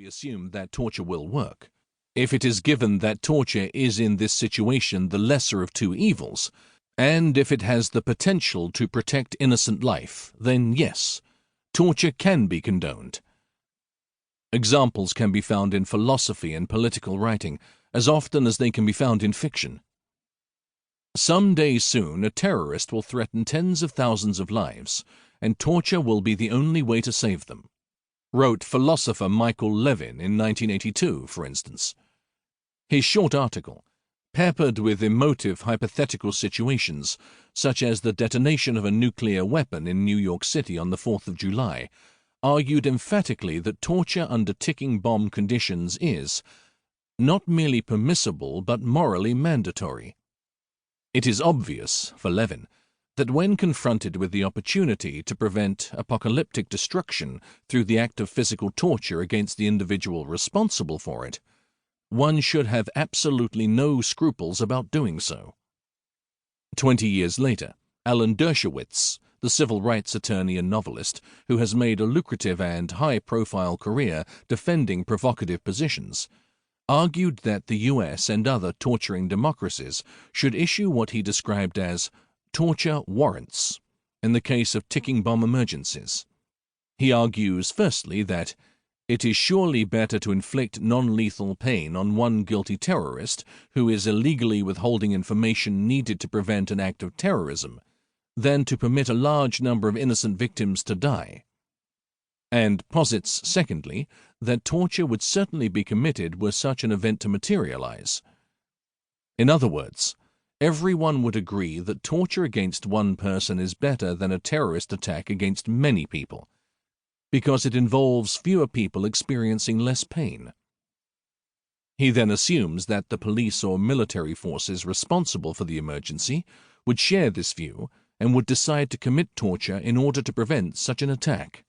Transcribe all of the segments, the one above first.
we assume that torture will work. If it is given that torture is in this situation the lesser of two evils, and if it has the potential to protect innocent life, then yes, torture can be condoned. Examples can be found in philosophy and political writing, as often as they can be found in fiction. Some day soon, a terrorist will threaten tens of thousands of lives, and torture will be the only way to save them, wrote philosopher Michael Levin in 1982, for instance. His short article, peppered with emotive hypothetical situations, such as the detonation of a nuclear weapon in New York City on the 4th of July, argued emphatically that torture under ticking bomb conditions is not merely permissible but morally mandatory. It is obvious, for Levin, that when confronted with the opportunity to prevent apocalyptic destruction through the act of physical torture against the individual responsible for it, one should have absolutely no scruples about doing so. 20 years later, Alan Dershowitz, the civil rights attorney and novelist who has made a lucrative and high-profile career defending provocative positions, argued that the US and other torturing democracies should issue what he described as torture warrants in the case of ticking bomb emergencies. He argues, firstly, that it is surely better to inflict non-lethal pain on one guilty terrorist who is illegally withholding information needed to prevent an act of terrorism than to permit a large number of innocent victims to die, and posits, secondly, that torture would certainly be committed were such an event to materialize. In other words, everyone would agree that torture against one person is better than a terrorist attack against many people, because it involves fewer people experiencing less pain. He then assumes that the police or military forces responsible for the emergency would share this view and would decide to commit torture in order to prevent such an attack.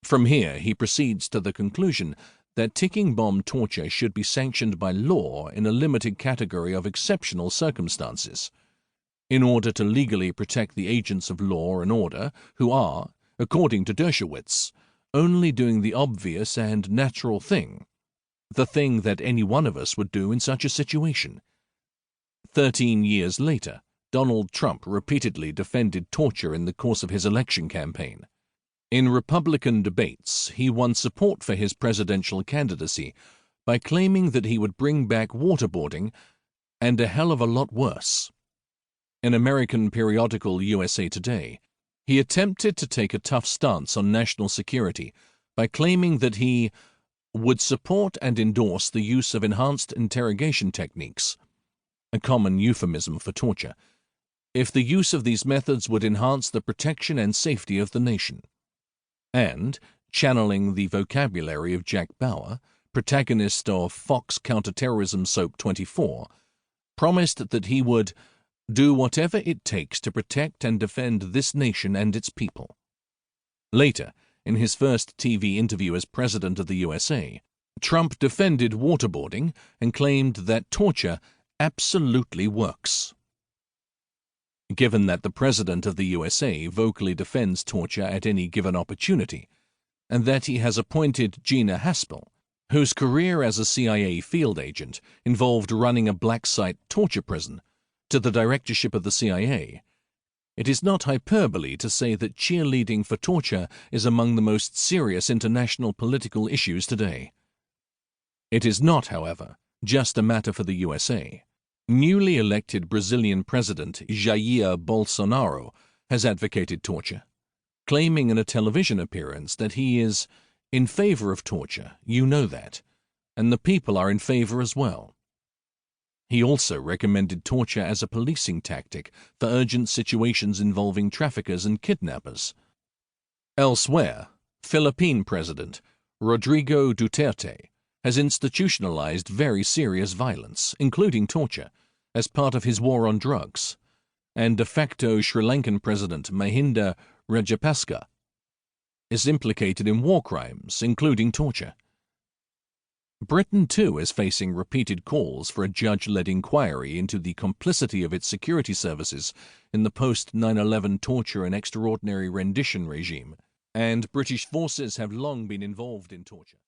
From here, he proceeds to the conclusion that ticking bomb torture should be sanctioned by law in a limited category of exceptional circumstances, in order to legally protect the agents of law and order who are, according to Dershowitz, only doing the obvious and natural thing, the thing that any one of us would do in such a situation. 13 years later, Donald Trump repeatedly defended torture in the course of his election campaign. In Republican debates, he won support for his presidential candidacy by claiming that he would bring back waterboarding and a hell of a lot worse. In American periodical USA Today, he attempted to take a tough stance on national security by claiming that he would support and endorse the use of enhanced interrogation techniques, a common euphemism for torture, if the use of these methods would enhance the protection and safety of the nation. And, channeling the vocabulary of Jack Bauer, protagonist of Fox counterterrorism soap 24, promised that he would do whatever it takes to protect and defend this nation and its people. Later, in his first TV interview as President of the USA, Trump defended waterboarding and claimed that torture absolutely works. Given that the President of the USA vocally defends torture at any given opportunity, and that he has appointed Gina Haspel, whose career as a CIA field agent involved running a black site torture prison, to the directorship of the CIA, it is not hyperbole to say that cheerleading for torture is among the most serious international political issues today. It is not, however, just a matter for the USA. Newly elected Brazilian President Jair Bolsonaro has advocated torture, claiming in a television appearance that he is in favor of torture, you know that, and the people are in favor as well. He also recommended torture as a policing tactic for urgent situations involving traffickers and kidnappers. Elsewhere, Philippine President Rodrigo Duterte has institutionalized very serious violence, including torture, as part of his war on drugs, and de facto Sri Lankan President Mahinda Rajapaksa is implicated in war crimes, including torture. Britain, too, is facing repeated calls for a judge-led inquiry into the complicity of its security services in the post-9/11 torture and extraordinary rendition regime, and British forces have long been involved in torture.